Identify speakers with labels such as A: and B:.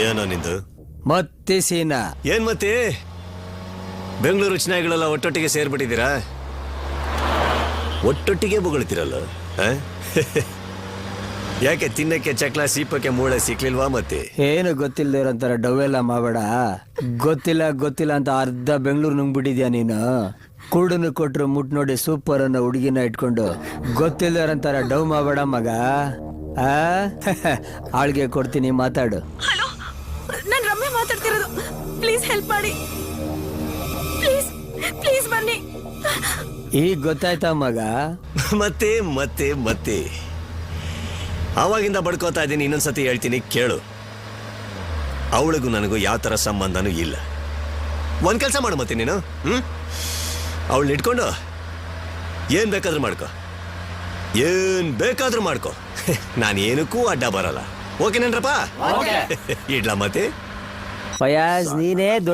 A: ಏನೋ ನಿಂದು
B: ಮತ್ತೆ ಸೀನಾ
A: ಏನ್ ಮತ್ತೆ ಬೆಂಗಳೂರು ಚಿನಾಯಿಗಳೆಲ್ಲ ಒಟ್ಟೊಟ್ಟಿಗೆ ಸೇರ್ಬಿಟ್ಟಿದ್ದೀರಾ? ಒಟ್ಟೊಟ್ಟಿಗೆ ಬೊಗಳ್ತಿರಲ್ಲ ಯಾಕೆ ತಿನ್ನಕ್ಕೆ ಚಕ್ಲ ಸೀಪಕ್ಕೆ ಮೂಳೆ ಸಿಕ್ಲಿಲ್ವಾ? ಮತ್ತೆ
B: ಏನು ಗೊತ್ತಿಲ್ಲದೆ ಇರೋಂತಾರ ಡವೆಲ್ಲ ಮಾಡಬೇಡ. ಗೊತ್ತಿಲ್ಲ ಅಂತ ಅರ್ಧ ಬೆಂಗಳೂರು ನುಂಗ್ಬಿಟ್ಟಿದ್ಯಾ ನೀನು. ಕುರುಡನ್ನು ಕೊಟ್ರು ಮುಟ್ ನೋಡಿ ಸೂಪರ್ ಅನ್ನೋ ಹುಡುಗಿನ ಇಟ್ಕೊಂಡು ಗೊತ್ತಿಲ್ಲದೆ ಇರೋಂತಾರ ಡವ್ ಮಾಡಬೇಡ ಮಗ. ಆಳ್ಗೆ ಕೊಡ್ತೀನಿ, ಮಾತಾಡು.
C: ಹಲೋ, ನಾನು ರಮ್ಯ ಮಾತಾಡ್ತಿರೋದು. ಪ್ಲೀಸ್ ಹೆಲ್ಪ್ ಮಾಡಿ, ಪ್ಲೀಸ್ ಪ್ಲೀಸ್ ಬನ್ನಿ.
B: ಈಗ ಗೊತ್ತಾಯ್ತಾ ಮಗ?
A: ಮತ್ತೆ ಮತ್ತೆ ಮತ್ತೆ ಆವಾಗಿಂದ ಬಡ್ಕೋತಾ ಇದ್ದೀನಿ. ಇನ್ನೊಂದ್ಸತಿ ಹೇಳ್ತೀನಿ ಕೇಳು. ಅವಳಿಗೂ ನನಗೂ ಯಾವ ಥರ ಸಂಬಂಧನೂ ಇಲ್ಲ. ಒಂದು ಕೆಲಸ ಮಾಡು ಮತ್ತೆ ನೀನು, ಅವಳನ್ನ ಇಟ್ಕೊಂಡು ಏನು ಬೇಕಾದ್ರೂ ಮಾಡ್ಕೊ, ಏನು ಬೇಕಾದ್ರೂ ಮಾಡ್ಕೊ. ನಾನು ಏನಕ್ಕೂ ಅಡ್ಡ ಬರಲ್ಲ. ಓಕೆನೇನ್ರಪ್ಪ? ಇಡ್ಲಾ ಮತ್ತೆ.
B: ಫಯಾಜ್, ನೀನೇ